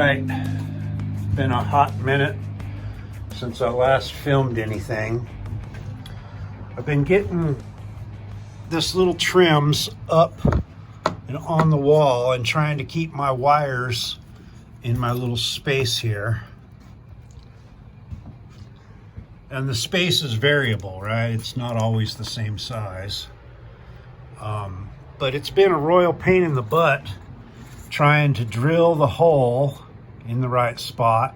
right, it's been a hot minute since I last filmed anything. I've been getting this little trims up and on the wall and trying to keep my wires in my little space here. And the space is variable, right? It's not always the same size. But it's been a royal pain in the butt trying to drill the hole in the right spot,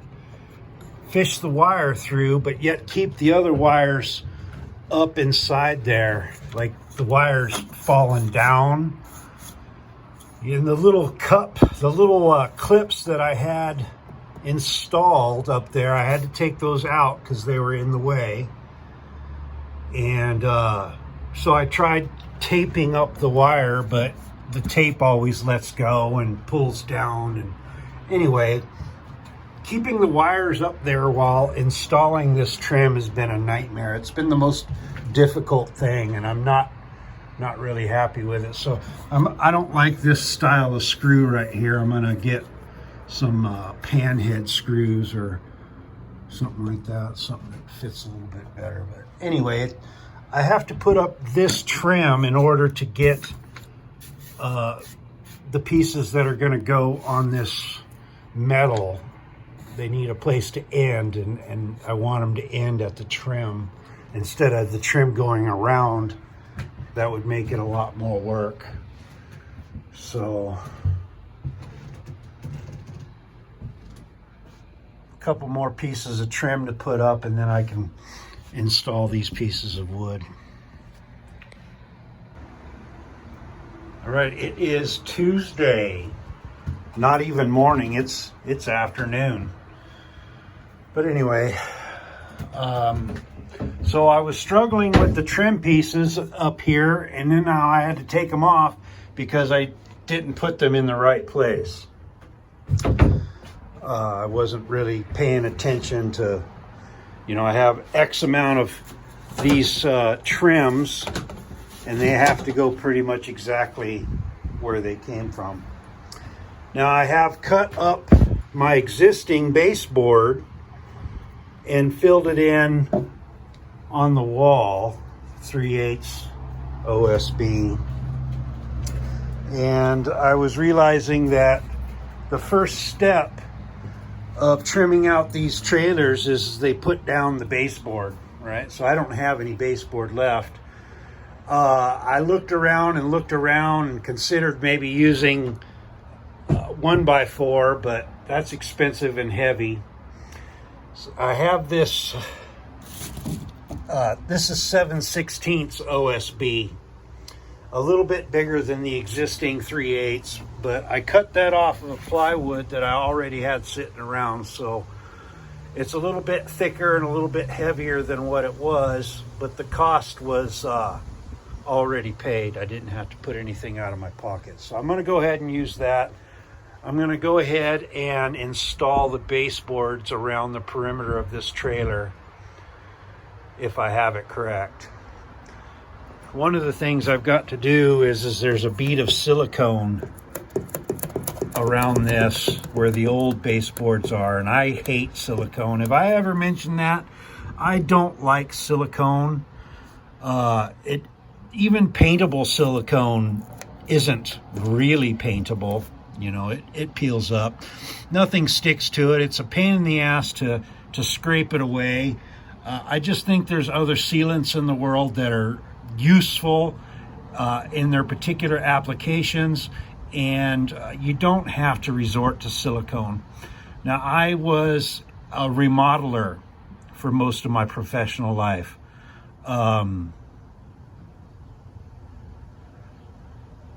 fish the wire through, but yet keep the other wires up inside there, like the wires falling down. In the little cup, the little clips that I had installed up there, I had to take those out because they were in the way. And so I tried taping up the wire, but the tape always lets go and pulls down. And anyway, keeping the wires up there while installing this trim has been a nightmare. It's been the most difficult thing, and I'm not really happy with it. So I don't like this style of screw right here. I'm gonna get some pan head screws or something like that, something that fits a little bit better. But anyway, I have to put up this trim in order to get the pieces that are going to go on this metal. They need a place to end, and I want them to end at the trim instead of the trim going around. That would make it a lot more work. So a couple more pieces of trim to put up, and then I can install these pieces of wood. All right, it is Tuesday, not even morning, it's afternoon. But anyway, so I was struggling with the trim pieces up here, and then now I had to take them off because I didn't put them in the right place. I wasn't really paying attention to, you know, I have X amount of these trims, and they have to go pretty much exactly where they came from. Now I have cut up my existing baseboard and filled it in on the wall, 3/8 OSB. And I was realizing that the first step of trimming out these trailers is they put down the baseboard, right? So I don't have any baseboard left. I looked around and considered maybe using 1x4, but that's expensive and heavy. So I have this, this is 7/16 OSB, a little bit bigger than the existing 3/8, but I cut that off of a plywood that I already had sitting around, so it's a little bit thicker and a little bit heavier than what it was, but the cost was already paid. I didn't have to put anything out of my pocket. So I'm going to go ahead and use that. I'm going to go ahead and install the baseboards around the perimeter of this trailer if I have it correct. One of the things I've got to do is there's a bead of silicone around this where the old baseboards are, and I hate silicone. Have I ever mentioned that? I don't like silicone. Even paintable silicone isn't really paintable. You know, it peels up. Nothing sticks to it. It's a pain in the ass to scrape it away. I just think there's other sealants in the world that are useful in their particular applications, and you don't have to resort to silicone. Now, I was a remodeler for most of my professional life.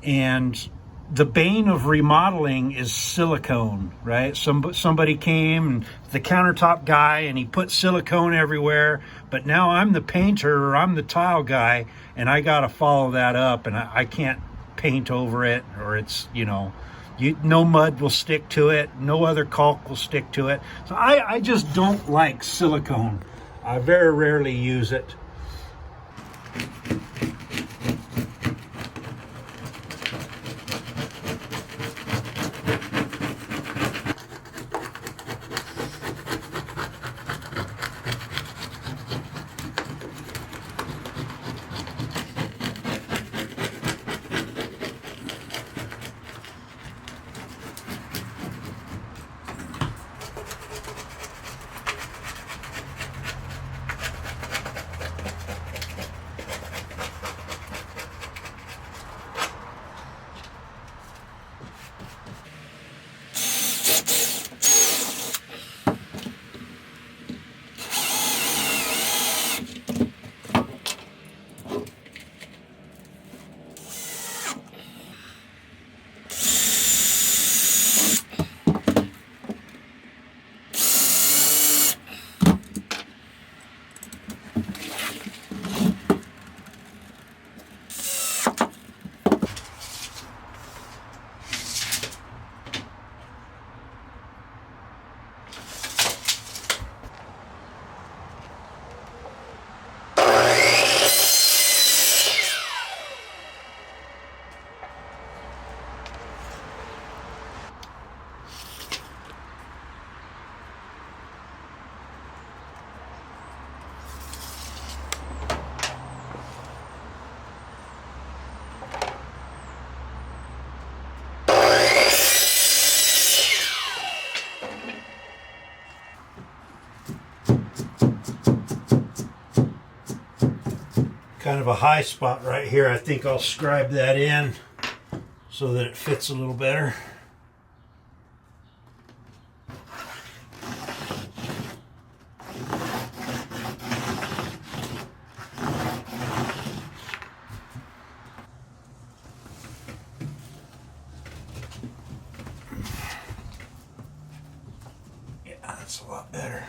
And the bane of remodeling is silicone, right? Somebody came, and the countertop guy, and he put silicone everywhere, but now I'm the painter or I'm the tile guy, and I got to follow that up, and I can't paint over it, or it's, you know, no mud will stick to it, no other caulk will stick to it. So I just don't like silicone. I very rarely use it. of a high spot right here. I think I'll scribe that in so that it fits a little better. Yeah, that's a lot better.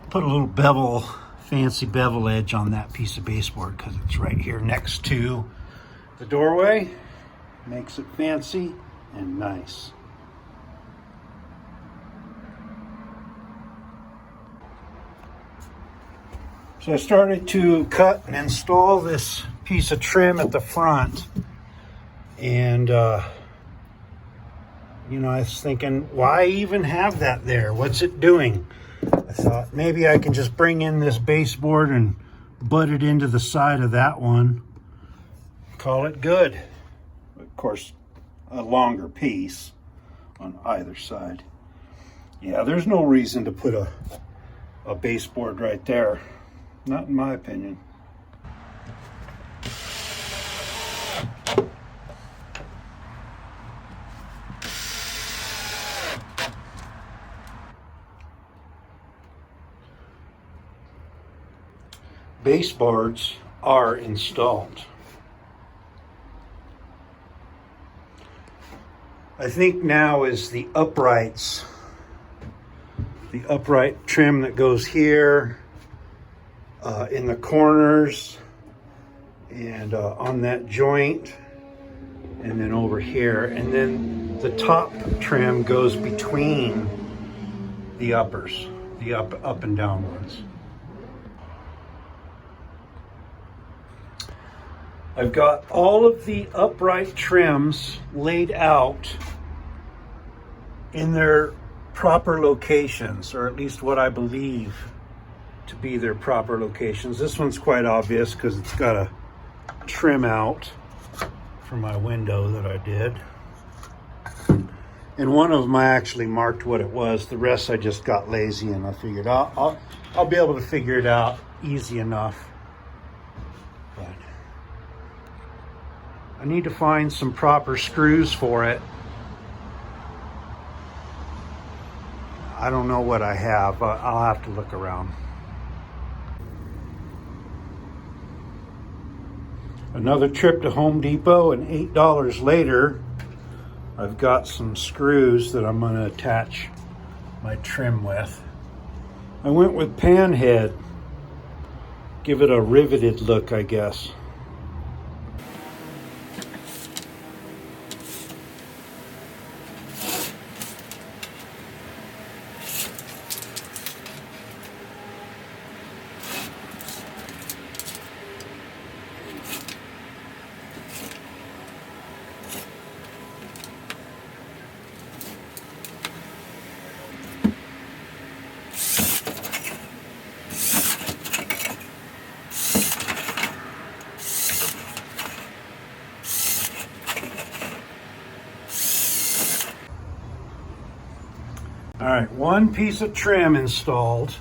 Put a little bevel, fancy bevel edge on that piece of baseboard because it's right here next to the doorway. Makes it fancy and nice. So I started to cut and install this piece of trim at the front, and you know, I was thinking, why even have that there? What's it doing? I thought maybe I can just bring in this baseboard and butt it into the side of that one. Call it good. Of course, a longer piece on either side. Yeah, there's no reason to put a baseboard right there. Not in my opinion. Baseboards are installed. I think now is the uprights. The upright trim that goes here, in the corners, and on that joint, and then over here. And then the top trim goes between the uppers, the up and down ones. I've got all of the upright trims laid out in their proper locations, or at least what I believe to be their proper locations. This one's quite obvious because it's got a trim out for my window that I did. And one of them I actually marked what it was. The rest I just got lazy and I figured I'll be able to figure it out easy enough. But I need to find some proper screws for it. I don't know what I have. I'll have to look around. Another trip to Home Depot, and $8 later, I've got some screws that I'm going to attach my trim with. I went with pan head. Give it a riveted look, I guess. All right, one piece of trim installed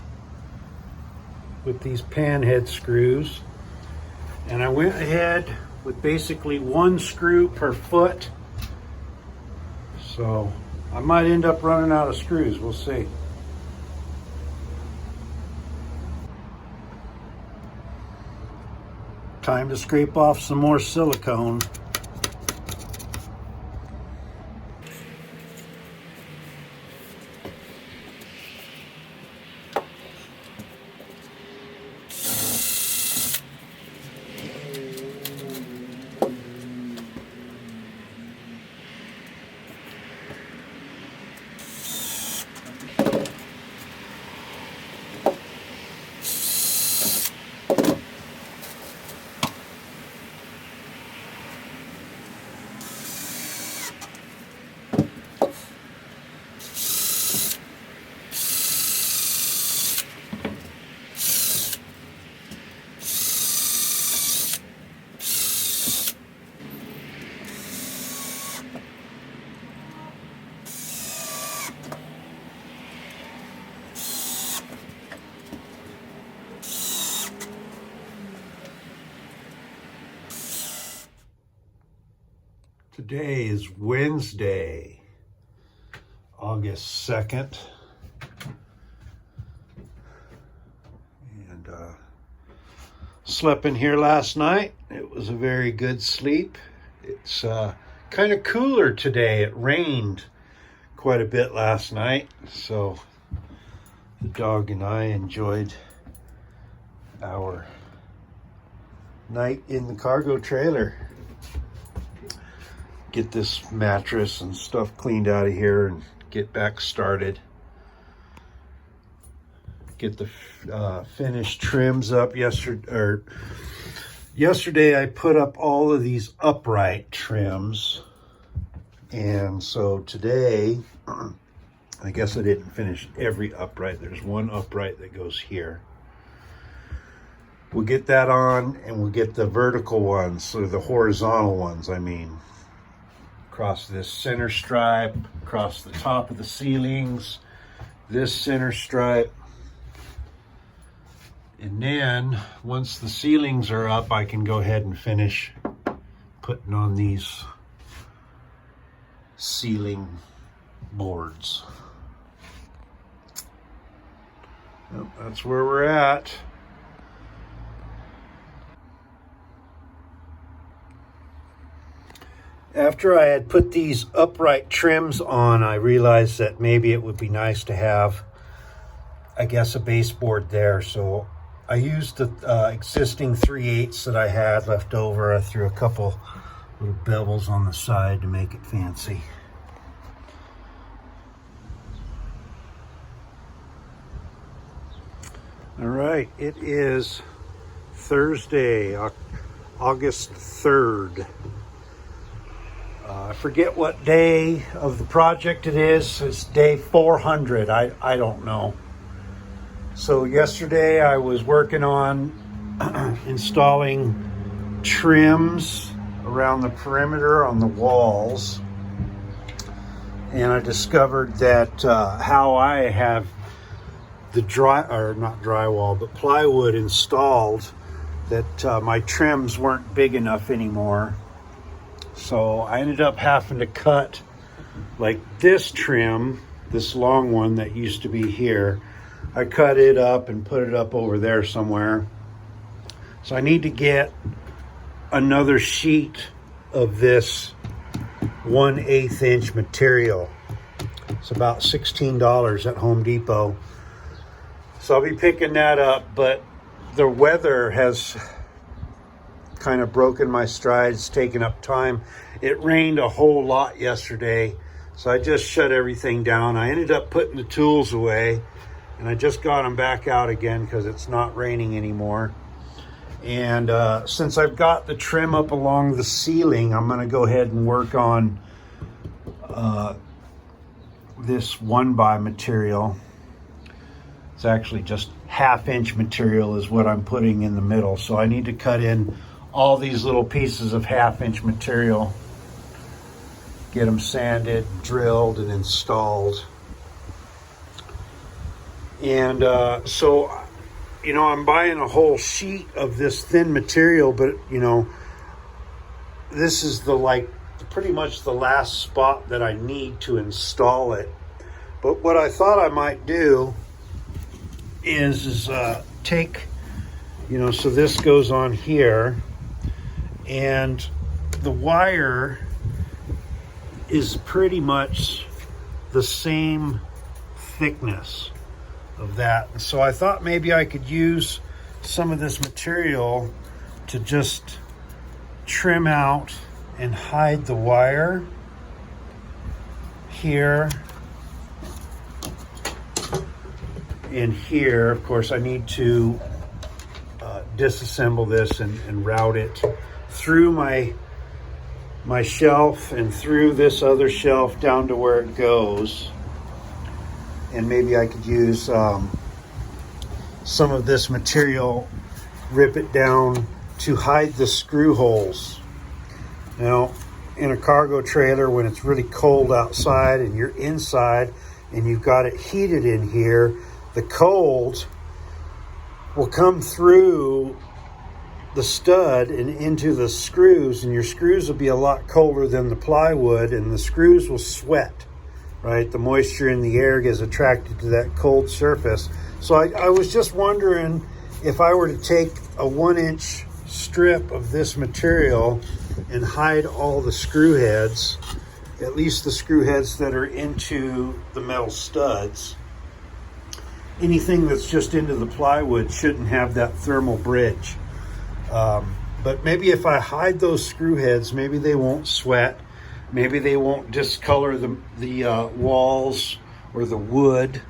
with these pan head screws, and I went ahead with basically one screw per foot, so I might end up running out of screws. We'll see. Time to scrape off some more silicone. Today is Wednesday, August 2nd. And slept in here last night. It was a very good sleep. It's kind of cooler today. It rained quite a bit last night, so the dog and I enjoyed our night in the cargo trailer. Get this mattress and stuff cleaned out of here and get back started. Get the finished trims up. Yesterday I put up all of these upright trims, and so today I guess I didn't finish every upright. There's one upright that goes here. We'll get that on, and we'll get the vertical ones, or the horizontal ones, I mean. Across this center stripe, across the top of the ceilings, this center stripe. And then, once the ceilings are up, I can go ahead and finish putting on these ceiling boards. Well, that's where we're at. After I had put these upright trims on, I realized that maybe it would be nice to have, I guess, a baseboard there. So I used the existing 3/8 that I had left over. I threw a couple little bevels on the side to make it fancy. All right, it is Thursday, August 3rd. I forget what day of the project it is. It's day 400. I don't know. So yesterday I was working on installing trims around the perimeter on the walls. And I discovered that how I have the plywood installed, that my trims weren't big enough anymore. So I ended up having to cut like this trim, this long one that used to be here. I cut it up and put it up over there somewhere. So I need to get another sheet of this 1/8 inch material. It's about $16 at Home Depot. So I'll be picking that up, but the weather has kind of broken my stride. It's taken up time. It rained a whole lot yesterday, so I just shut everything down. I ended up putting the tools away, and I just got them back out again because it's not raining anymore. And since I've got the trim up along the ceiling, I'm going to go ahead and work on this 1x material. It's actually just 1/2 inch material is what I'm putting in the middle. So I need to cut in all these little pieces of 1/2 inch material, get them sanded, drilled, and installed. And so, you know, I'm buying a whole sheet of this thin material, but you know, this is pretty much the last spot that I need to install it. But what I thought I might do is take, you know, so this goes on here, and the wire is pretty much the same thickness of that. So I thought maybe I could use some of this material to just trim out and hide the wire here and here. Of course, I need to disassemble this and route it through my shelf and through this other shelf down to where it goes. And maybe I could use some of this material, rip it down to hide the screw holes. Now, in a cargo trailer, when it's really cold outside and you're inside and you've got it heated in here, the cold will come through the stud and into the screws, and your screws will be a lot colder than the plywood, and the screws will sweat, right? The moisture in the air gets attracted to that cold surface. So I was just wondering if I were to take a 1-inch strip of this material and hide all the screw heads, at least the screw heads that are into the metal studs. Anything that's just into the plywood shouldn't have that thermal bridge. But maybe if I hide those screw heads, maybe they won't sweat. Maybe they won't discolor the walls or the wood.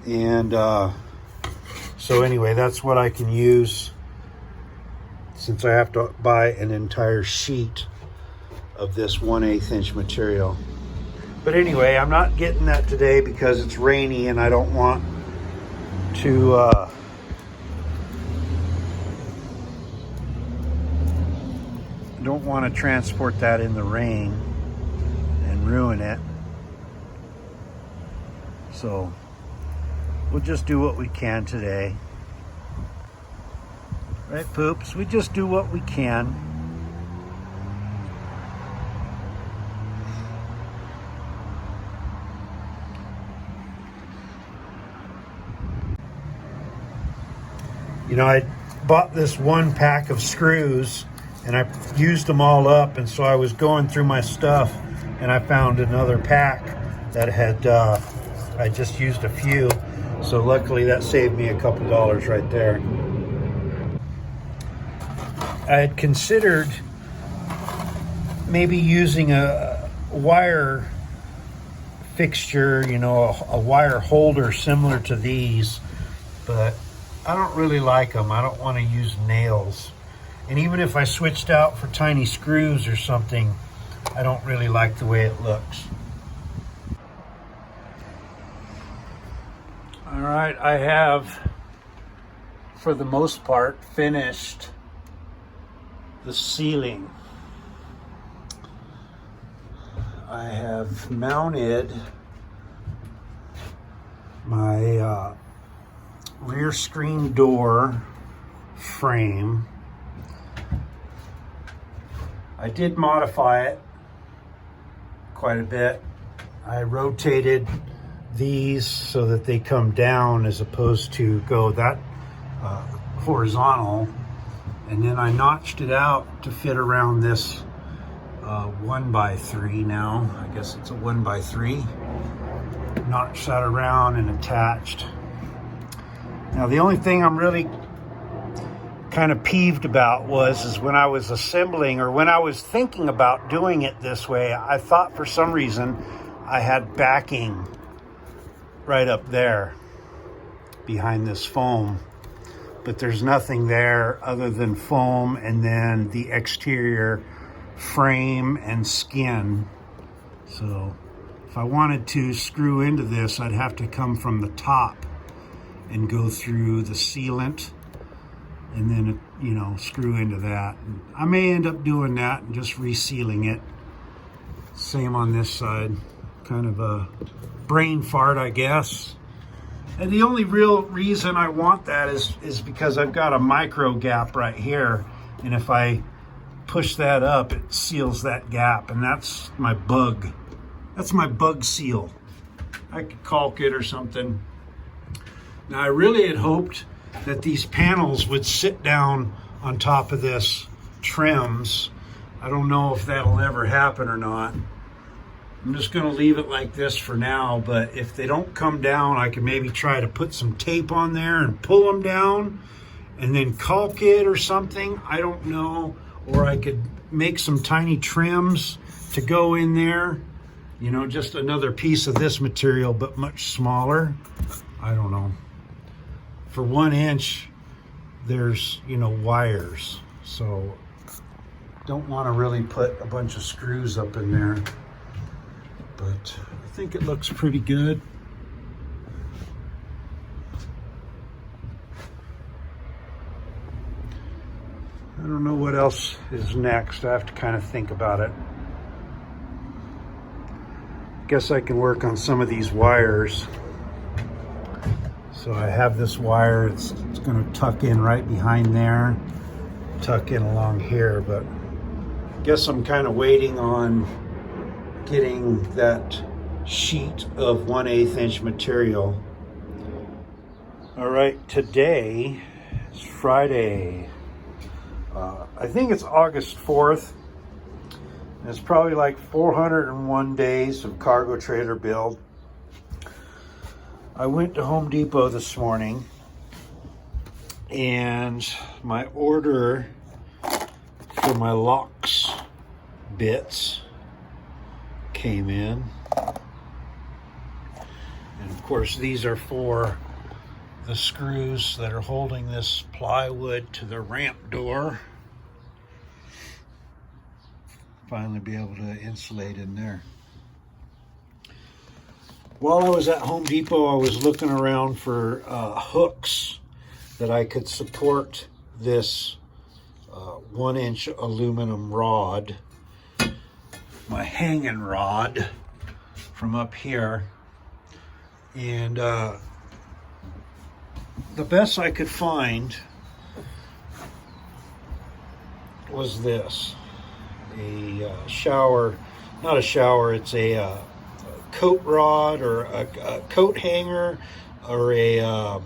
And so anyway, that's what I can use, since I have to buy an entire sheet of this 1/8 inch material. But anyway, I'm not getting that today because it's rainy and I don't want to transport that in the rain and ruin it. So we'll just do what we can today. Right, Poops? We just do what we can. You know, I bought this 1 pack of screws and I used them all up, and so I was going through my stuff and I found another pack that had I just used a few, so luckily that saved me a couple dollars right there. I had considered maybe using a wire fixture, you know, a wire holder similar to these, but I don't really like them. I don't want to use nails. And even if I switched out for tiny screws or something, I don't really like the way it looks. All right, I have, for the most part, finished the ceiling. I have mounted my rear screen door frame. I did modify it quite a bit. I rotated these so that they come down as opposed to go that horizontal, and then I notched it out to fit around this 1x3 now. I guess it's a 1x3. Notched that around and attached. Now the only thing I'm really kind of peeved about is when I was assembling, or when I was thinking about doing it this way, I thought for some reason I had backing right up there behind this foam, but there's nothing there other than foam and then the exterior frame and skin. So if I wanted to screw into this, I'd have to come from the top and go through the sealant and then, you know, screw into that. I may end up doing that and just resealing it. Same on this side. Kind of a brain fart, I guess. And the only real reason I want that is because I've got a micro gap right here, and if I push that up, it seals that gap, and that's my bug. That's my bug seal. I could caulk it or something. Now, I really had hoped that these panels would sit down on top of this trims. I don't know if that'll ever happen or not. I'm just going to leave it like this for now, but if they don't come down, I can maybe try to put some tape on there and pull them down and then caulk it or something. I don't know. Or I could make some tiny trims to go in there. You know, just another piece of this material, but much smaller. I don't know. For 1 inch, there's, you know, wires. So don't want to really put a bunch of screws up in there. But I think it looks pretty good. I don't know what else is next. I have to kind of think about it. Guess I can work on some of these wires. So I have this wire, it's going to tuck in right behind there tuck in along here, but I guess I'm kind of waiting on getting that sheet of 1/8 inch material. All right, today is Friday. I think it's August 4th. And it's probably like 401 days of cargo trailer build. I went to Home Depot this morning and my order for my locks bits came in. And of course, these are for the screws that are holding this plywood to the ramp door. Finally be able to insulate in there. While I was at Home Depot, I was looking around for hooks that I could support this 1-inch aluminum rod, my hanging rod from up here. And the best I could find was this. A shower, not a shower, it's a coat rod or a coat hanger or a,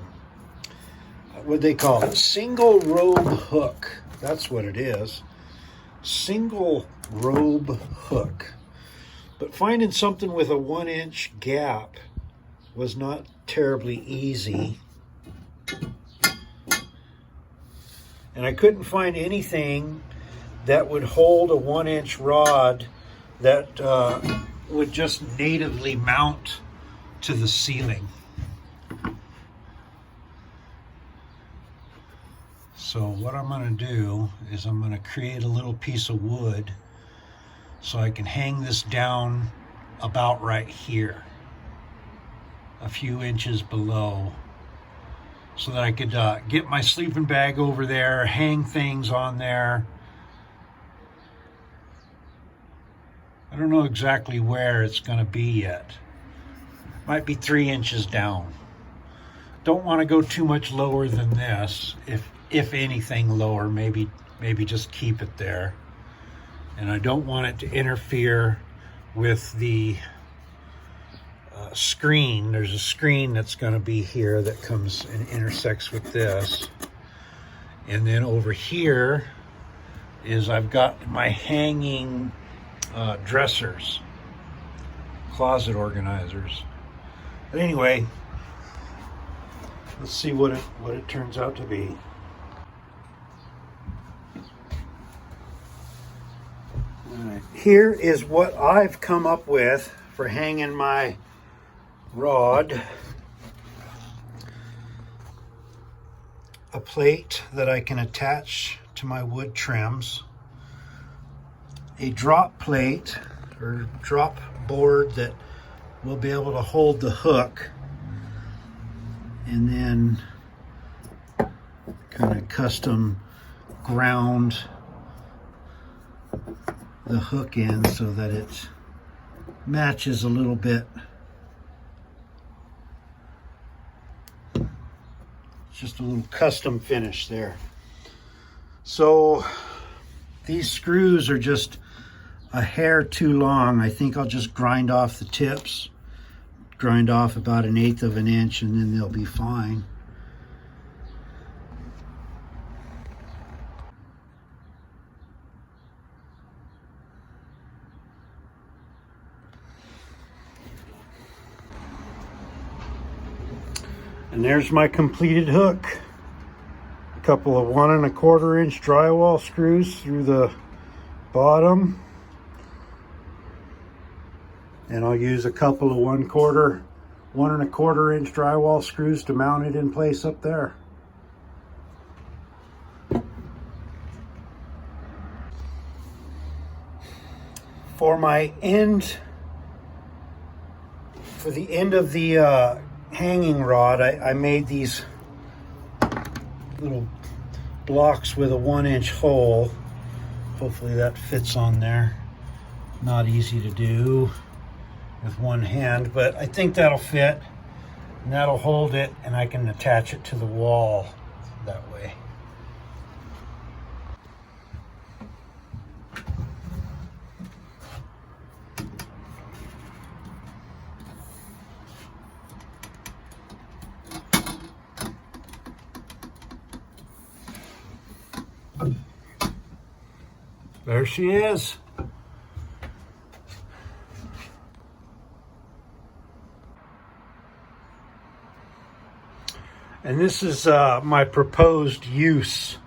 what they call it, single robe hook. That's what it is. Single robe hook. But finding something with a 1-inch gap was not terribly easy. And I couldn't find anything that would hold a 1-inch rod that would just natively mount to the ceiling. So what I'm going to do is I'm going to create a little piece of wood so I can hang this down about right here, a few inches below, so that I could get my sleeping bag over there, hang things on there. I don't know exactly where it's going to be yet. Might be 3 inches down. Don't want to go too much lower than this. If anything lower, maybe just keep it there. And I don't want it to interfere with the screen. There's a screen that's going to be here that comes and intersects with this. And then over here is I've got my hanging dressers, closet organizers. But anyway, let's see what it turns out to be. All right, here is what I've come up with for hanging my rod. A plate that I can attach to my wood trims. A drop plate or drop board that will be able to hold the hook, and then kind of custom ground the hook in so that it matches a little bit. Just a little custom finish there. So these screws are just a hair too long. I think I'll just grind off the tips, grind off about 1/8 of an inch, and then they'll be fine. And there's my completed hook. A couple of 1 1/4 inch drywall screws through the bottom. And I'll use a couple of 1 1/4 inch drywall screws to mount it in place up there. For the end of the hanging rod, I made these little blocks with a 1-inch hole. Hopefully that fits on there. Not easy to do with one hand, but I think that'll fit, and that'll hold it, and I can attach it to the wall that way. There she is. And this is my proposed use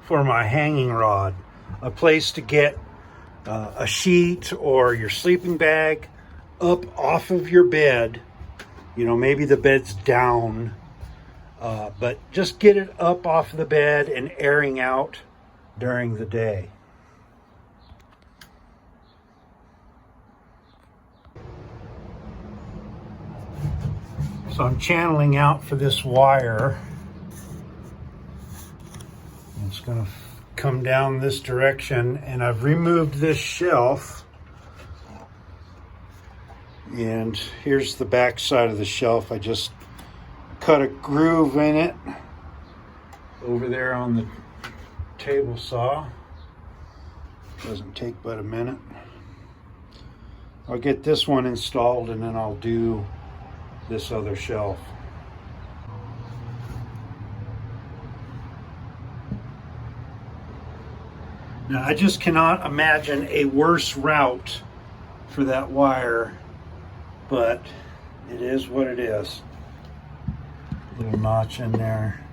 for my hanging rod. A place to get a sheet or your sleeping bag up off of your bed. You know, maybe the bed's down, but just get it up off the bed and airing out during the day. So I'm channeling out for this wire. It's going to come down this direction, and I've removed this shelf. And here's the back side of the shelf. I just cut a groove in it over there on the table saw. Doesn't take but a minute. I'll get this one installed and then I'll do this other shelf. Now I just cannot imagine a worse route for that wire, but it is what it is. Little notch in there.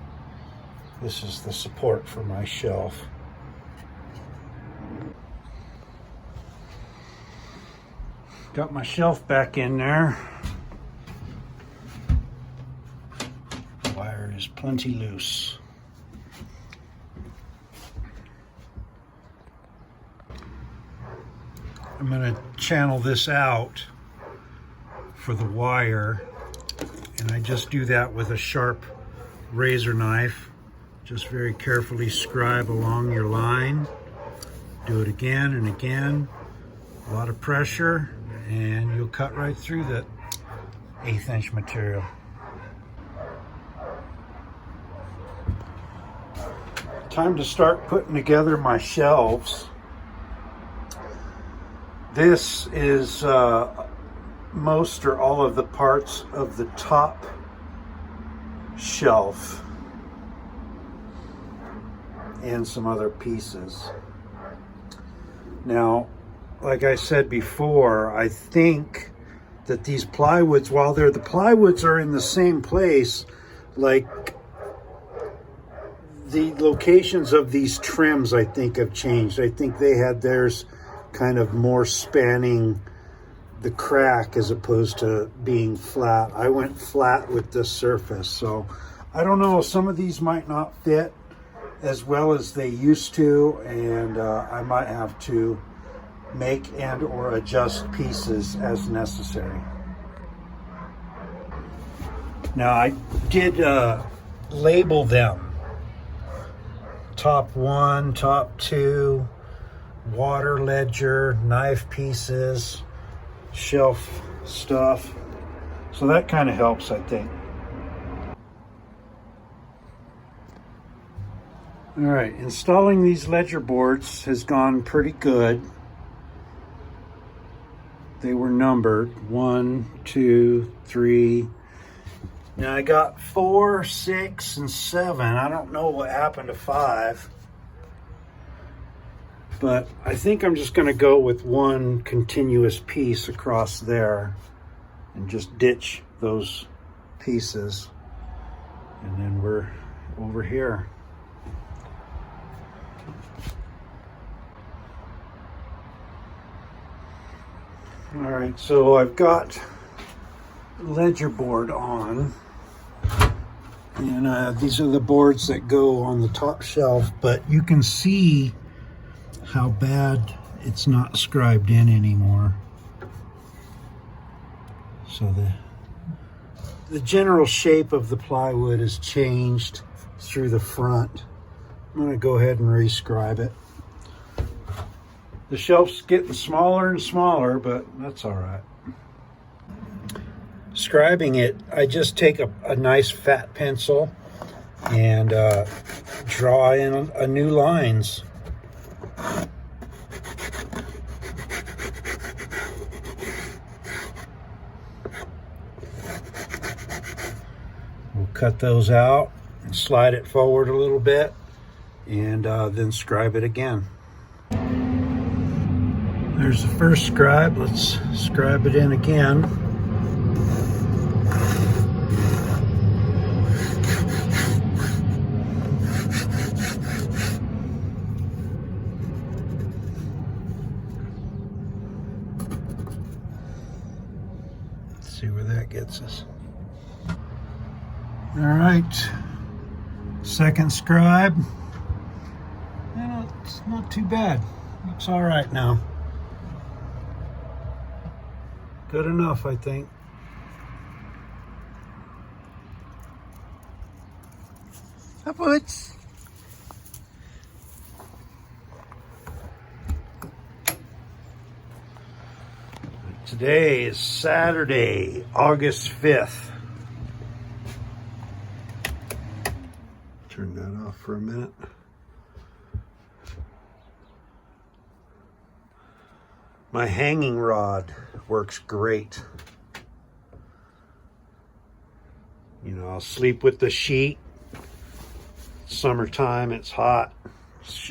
This is the support for my shelf. Got my shelf back in there. Wire is plenty loose. I'm going to channel this out for the wire, and I just do that with a sharp razor knife. Just very carefully scribe along your line. Do it again and again. A lot of pressure, and you'll cut right through that 1/8 inch material. Time to start putting together my shelves. This is most or all of the parts of the top shelf and some other pieces. Now, like I said before, I think that these plywoods, while the plywoods are in the same place, like the locations of these trims, I think have changed. I think they had theirs kind of more spanning the crack as opposed to being flat. I went flat with this surface, so I don't know, some of these might not fit as well as they used to, and I might have to make and or adjust pieces as necessary. Now I did label them. Top 1, top 2, water ledger, knife pieces, shelf stuff. So that kind of helps, I think. All right, installing these ledger boards has gone pretty good. They were numbered 1, 2, 3. Now I got 4, 6, and 7. I don't know what happened to 5. But I think I'm just going to go with one continuous piece across there and just ditch those pieces. And then we're over here. All right, so I've got ledger board on, and these are the boards that go on the top shelf, but you can see how bad it's not scribed in anymore. So the general shape of the plywood has changed through the front. I'm going to go ahead and rescribe it. The shelf's getting smaller and smaller, but that's all right. Scribing it, I just take a nice fat pencil and draw in a new lines. We'll cut those out and slide it forward a little bit, and then scribe it again. There's the first scribe. Let's scribe it in again. Let's see where that gets us. All right, second scribe. It's not too bad. Looks all right now. Good enough, I think. Upwards. Today is Saturday, August 5th. Turn that off for a minute. My hanging rod works great. You know, I'll sleep with the sheet. Summertime, it's hot.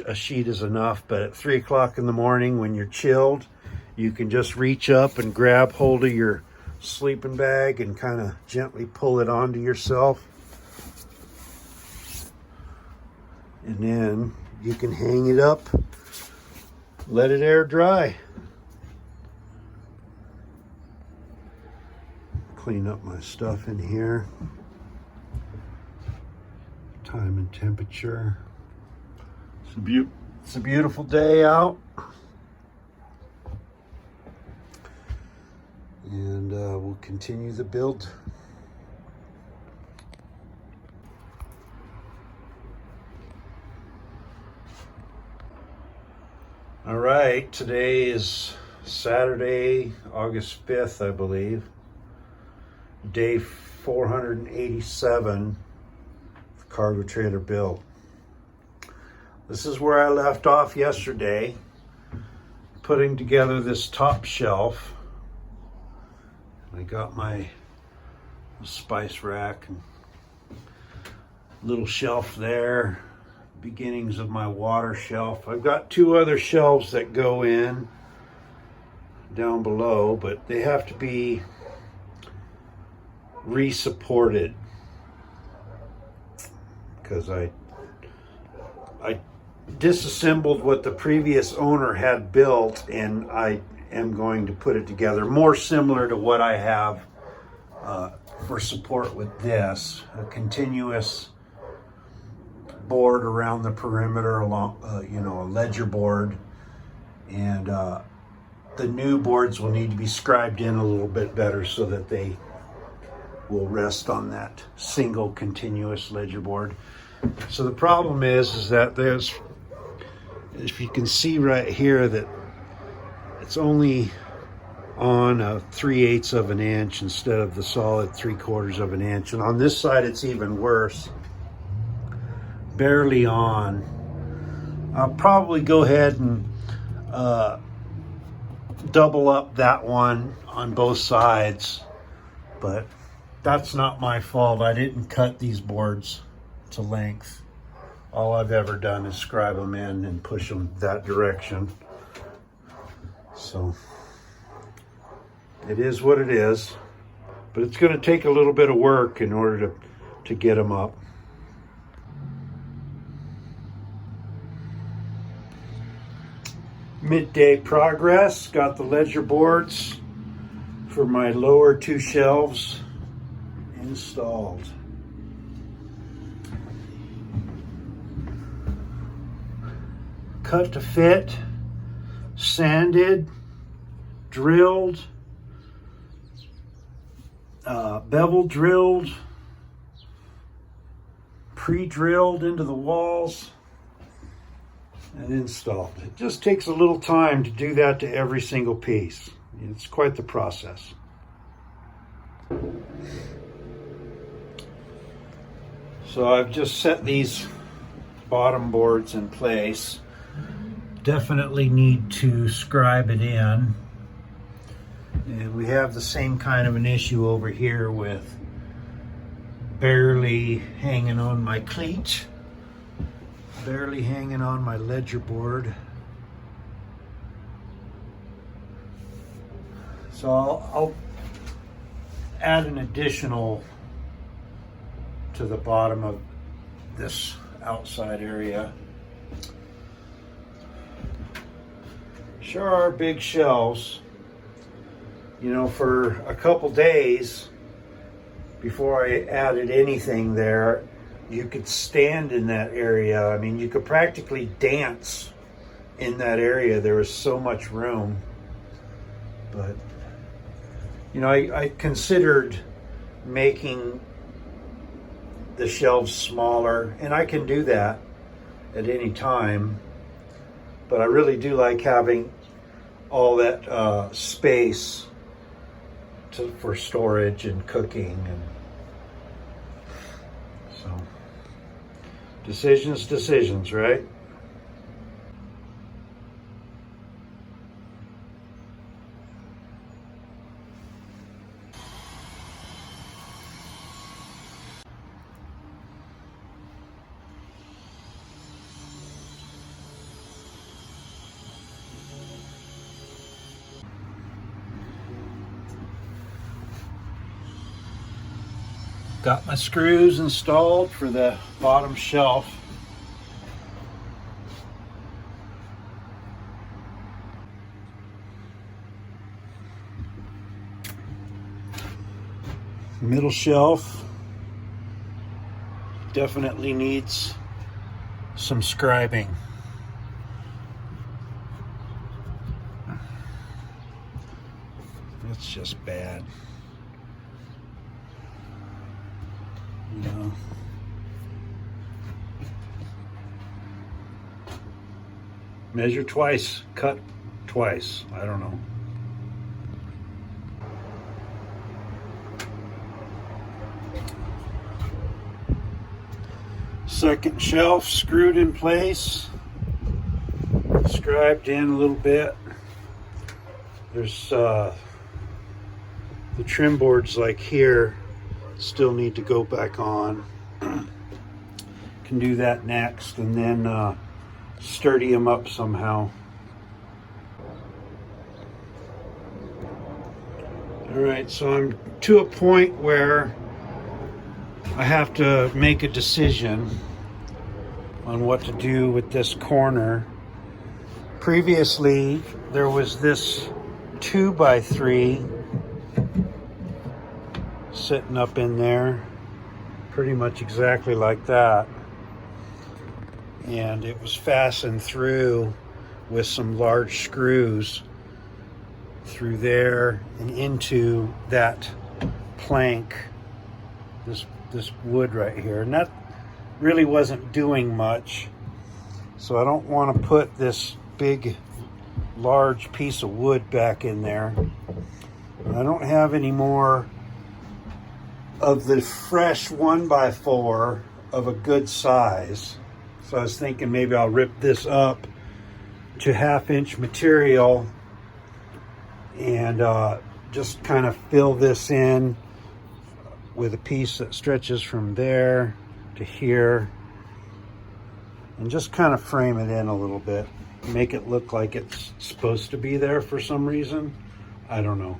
A sheet is enough, but at 3 o'clock in the morning when you're chilled, you can just reach up and grab hold of your sleeping bag and kind of gently pull it onto yourself. And then you can hang it up, let it air dry. Clean up my stuff in here. Time and temperature. It's a beautiful day out. And we'll continue the build. All right, today is Saturday, August 5th, I believe. Day 487, the cargo trailer build. This is where I left off yesterday, putting together this top shelf. I got my spice rack and little shelf there, beginnings of my water shelf. I've got 2 other shelves that go in down below, but they have to be re-supported because I disassembled what the previous owner had built, and I am going to put it together more similar to what I have for support with this, a continuous board around the perimeter along, a ledger board, and the new boards will need to be scribed in a little bit better so that they will rest on that single continuous ledger board. So the problem is that there's, if you can see right here, that it's only on a 3/8 of an inch instead of the solid 3/4 of an inch. And on this side, it's even worse. Barely on. I'll probably go ahead and double up that one on both sides, but that's not my fault. I didn't cut these boards to length. All I've ever done is scribe them in and push them that direction. So it is what it is, but it's going to take a little bit of work in order to get them up. Midday progress. Got the ledger boards for my lower 2 shelves installed. Cut to fit, sanded, drilled, bevel drilled, pre-drilled into the walls, and installed. It just takes a little time to do that to every single piece. It's quite the process. So I've just set these bottom boards in place. Definitely need to scribe it in. And we have the same kind of an issue over here with barely hanging on my cleat, barely hanging on my ledger board. So I'll add an additional to the bottom of this outside area. Sure are big shelves. You know, for a couple days before I added anything there, you could stand in that area. I mean, you could practically dance in that area. There was so much room. But, you know, I considered making the shelves smaller, and I can do that at any time. But I really do like having all that space for storage and cooking, and so decisions, right? Got my screws installed for the bottom shelf. Middle shelf definitely needs some scribing. It's just bad. You know. Measure twice, cut twice. I don't know. Second shelf screwed in place, scribed in a little bit. There's the trim boards like here still need to go back on. Can do that next, and then sturdy them up somehow. All right, so I'm to a point where I have to make a decision on what to do with this corner. Previously, there was this 2x3 sitting up in there, pretty much exactly like that. And it was fastened through with some large screws through there and into that plank, this wood right here. And that really wasn't doing much. So I don't want to put this big, large piece of wood back in there. And I don't have any more of the fresh 1x4 of a good size. So I was thinking maybe I'll rip this up to 1/2-inch material and just kind of fill this in with a piece that stretches from there to here, and just kind of frame it in a little bit, make it look like it's supposed to be there for some reason. I don't know.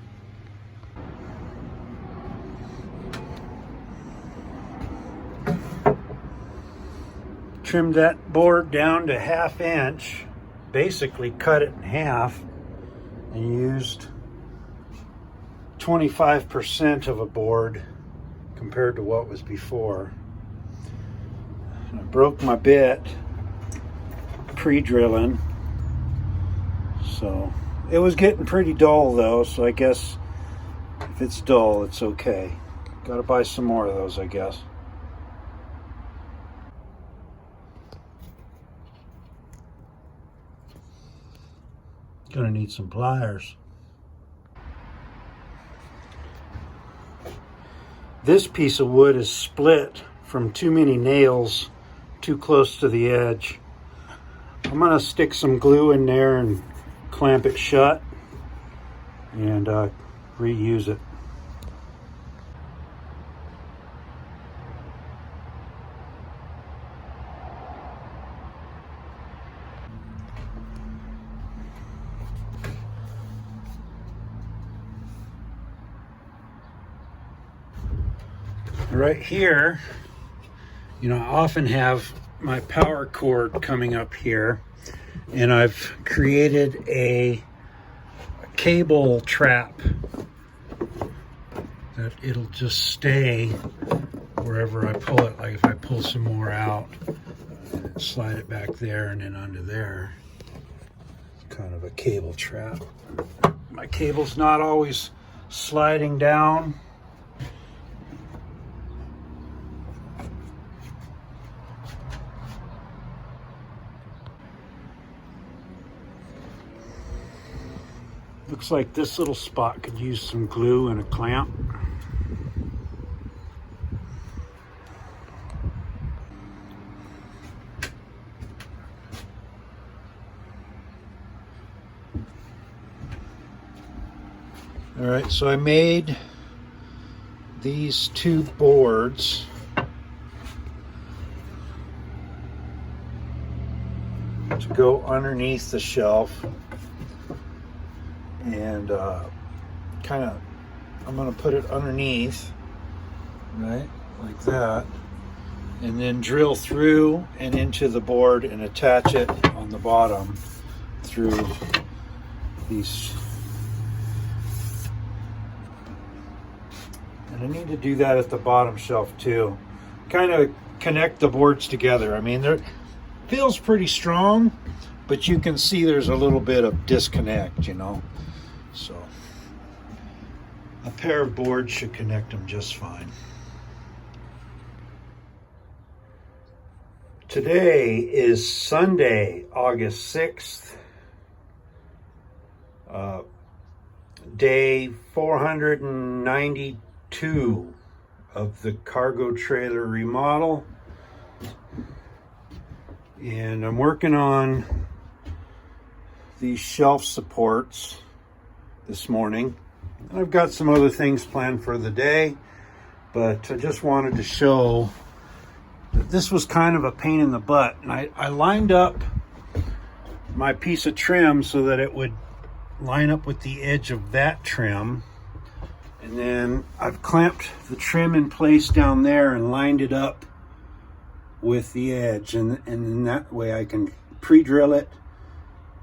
Trimmed that board down to 1/2-inch, basically cut it in half, and used 25% of a board compared to what was before. I broke my bit pre-drilling, so it was getting pretty dull though, so I guess if it's dull, it's okay. Gotta buy some more of those, I guess. Gonna need some pliers. This piece of wood is split from too many nails too close to the edge. I'm gonna stick some glue in there and clamp it shut and reuse it. right here, you know, I often have my power cord coming up here, and I've created a cable trap that it'll just stay wherever I pull it. Like if I pull some more out, slide it back there and then under there. It's kind of a cable trap. My cable's not always sliding down. Looks like this little spot could use some glue and a clamp. All right, so I made these two boards. To go underneath the shelf. And I'm going to put it underneath, right, like that, and then drill through and into the board and attach it on the bottom through these. And I need to do that at the bottom shelf too. Kind of connect the boards together. I mean, it feels pretty strong, but you can see there's a little bit of disconnect, you know. So a pair of boards should connect them just fine. Today is Sunday, August 6th, day 492 of the cargo trailer remodel. And I'm working on these shelf supports this morning, and I've got some other things planned for the day, but I just wanted to show that this was kind of a pain in the butt. And I lined up my piece of trim so that it would line up with the edge of that trim, and then I've clamped the trim in place down there and lined it up with the edge, and in that way I can pre-drill it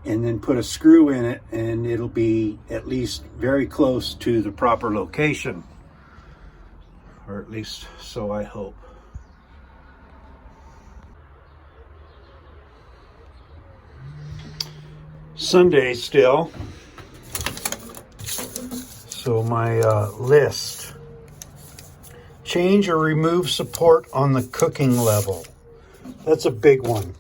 and then put a screw in it, and it'll be at least very close to the proper location, or at least so I hope. Sunday still, so my list: change or remove support on the cooking level. That's a big one.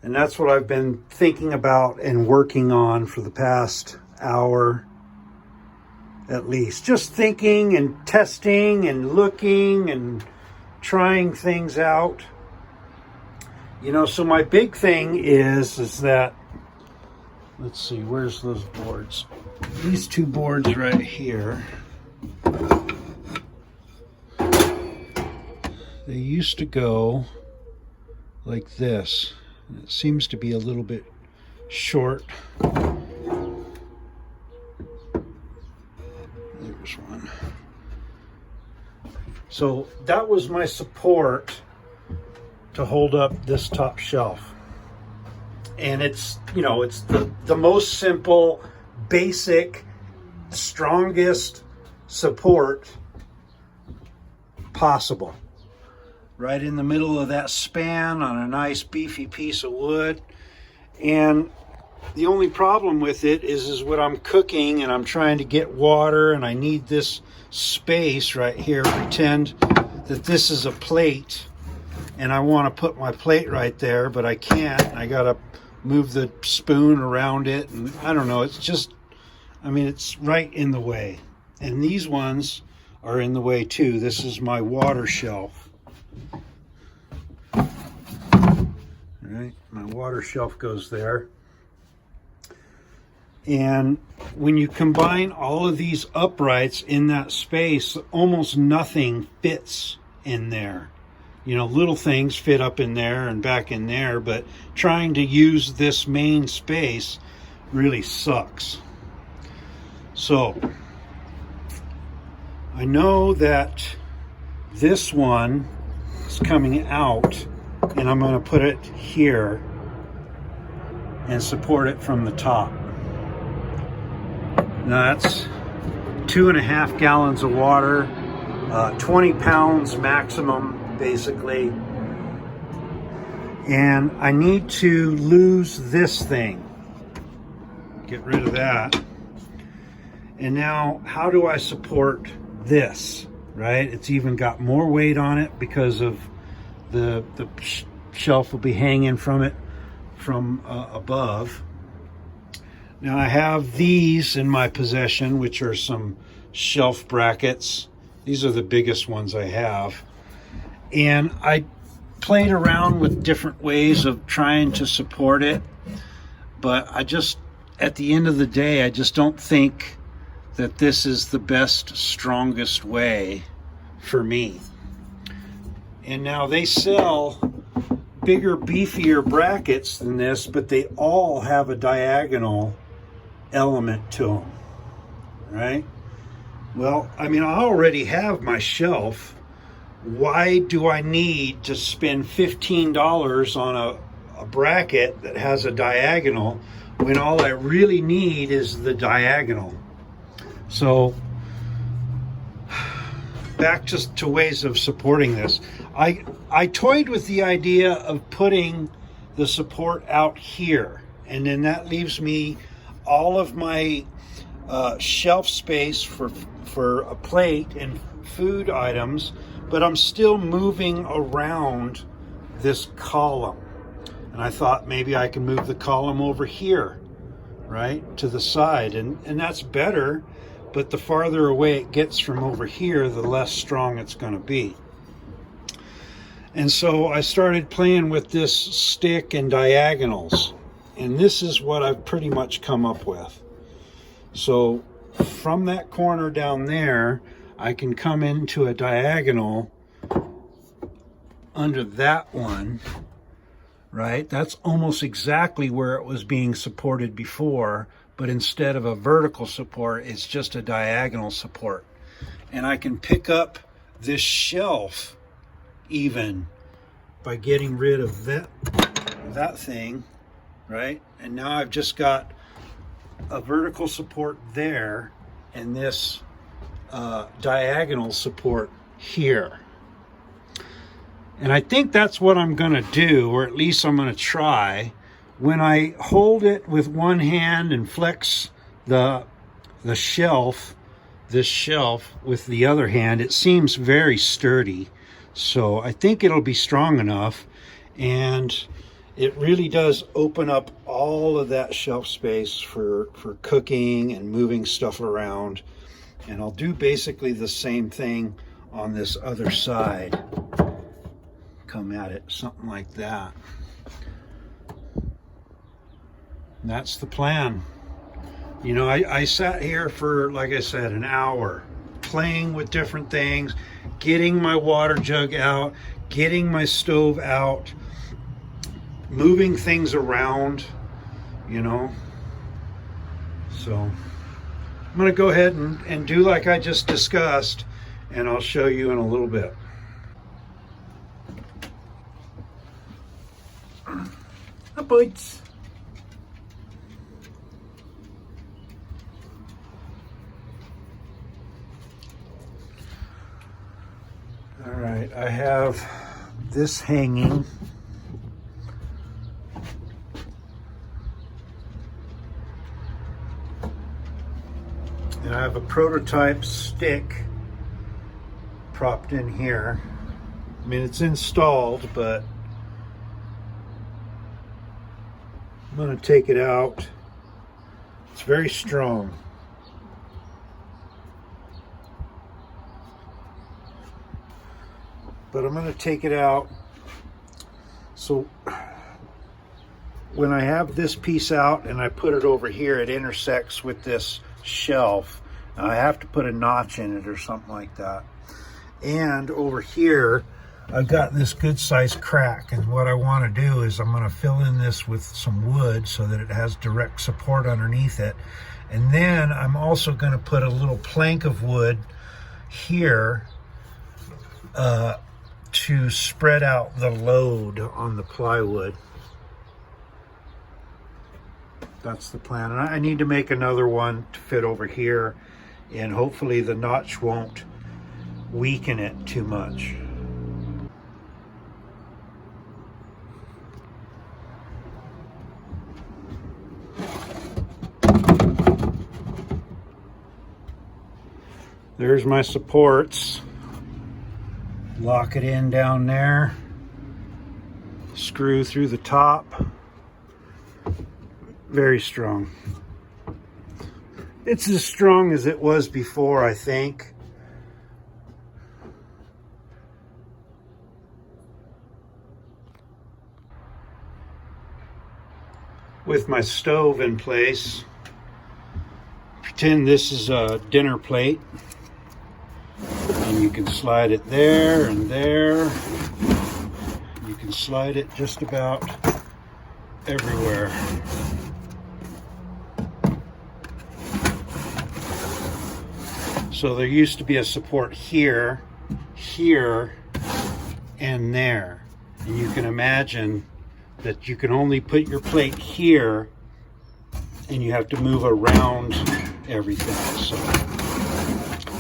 And that's what I've been thinking about and working on for the past hour at least. Just thinking and testing and looking and trying things out. You know, so my big thing is that, let's see, where's those boards? These two boards right here. They used to go like this. It seems to be a little bit short. There's one. So that was my support to hold up this top shelf. And it's, you know, it's the most simple, basic, strongest support possible. Right in the middle of that span on a nice beefy piece of wood. And the only problem with it is when I'm cooking and I'm trying to get water and I need this space right here. Pretend that this is a plate and I want to put my plate right there, but I can't. I gotta move the spoon around it, and I don't know, it's just, I mean, it's right in the way. And these ones are in the way too. This is my water shelf. Right, my water shelf goes there. And when you combine all of these uprights in that space, almost nothing fits in there. You know, little things fit up in there and back in there, but trying to use this main space really sucks. So I know that this one is coming out, and I'm going to put it here and support it from the top. Now that's 2.5 gallons of water, 20 pounds maximum, basically. And I need to lose this thing. Get rid of that. And now, how do I support this, right? It's even got more weight on it because of the shelf will be hanging from it from above. Now I have these in my possession, which are some shelf brackets. These are the biggest ones I have. And I played around with different ways of trying to support it, but I just, at the end of the day, I just don't think that this is the best, strongest way for me. And now they sell bigger, beefier brackets than this, but they all have a diagonal element to them, right? Well, I mean, I already have my shelf. Why do I need to spend $15 on a bracket that has a diagonal when all I really need is the diagonal? So back just to ways of supporting this. I toyed with the idea of putting the support out here, and then that leaves me all of my shelf space for a plate and food items, but I'm still moving around this column. And I thought maybe I can move the column over here, right, to the side, and that's better, but the farther away it gets from over here, the less strong it's going to be. And so I started playing with this stick and diagonals, and this is what I've pretty much come up with. So from that corner down there, I can come into a diagonal under that one, right? That's almost exactly where it was being supported before, but instead of a vertical support, it's just a diagonal support. And I can pick up this shelf even by getting rid of that thing, right? And now I've just got a vertical support there and this diagonal support here. And I think that's what I'm going to do, or at least I'm going to try. When I hold it with one hand and flex the shelf, this shelf with the other hand, it seems very sturdy. So I think it'll be strong enough, and it really does open up all of that shelf space for cooking and moving stuff around. And I'll do basically the same thing on this other side. Come at it something like that. And that's the plan. You know, I sat here for, like I said, an hour playing with different things, getting my water jug out, getting my stove out, moving things around, you know. So I'm going to go ahead and do like I just discussed, and I'll show you in a little bit. Hi, boys. All right, I have this hanging. And I have a prototype stick propped in here. I mean, it's installed, but I'm going to take it out. It's very strong. But I'm going to take it out. So when I have this piece out and I put it over here, it intersects with this shelf. Now I have to put a notch in it or something like that. And over here, I've got this good sized crack, and what I want to do is I'm going to fill in this with some wood so that it has direct support underneath it. And then I'm also going to put a little plank of wood here to spread out the load on the plywood. That's the plan. And I need to make another one to fit over here, and hopefully the notch won't weaken it too much. There's my supports. Lock it in down there. Screw through the top. Very strong. It's as strong as it was before, I think. With my stove in place, pretend this is a dinner plate. And you can slide it there and there. You can slide it just about everywhere. So there used to be a support here, here, and there. And you can imagine that you can only put your plate here, and you have to move around everything. So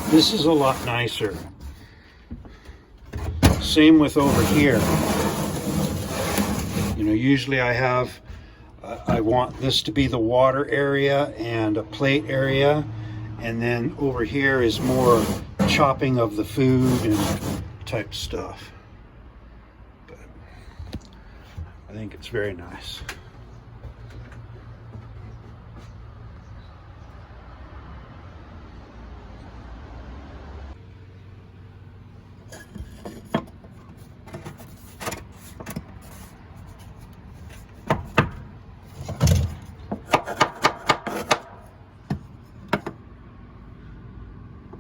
this is a lot nicer. Same with over here. You know, usually I want this to be the water area and a plate area, and then over here is more chopping of the food and type stuff. But I think it's very nice.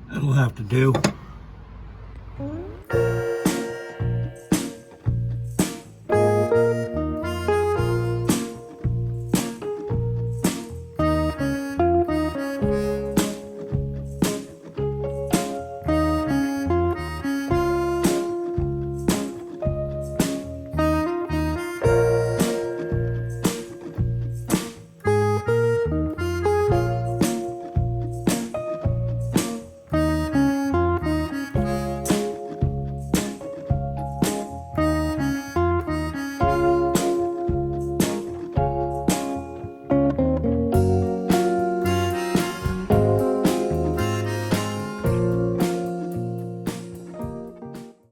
That'll have to do.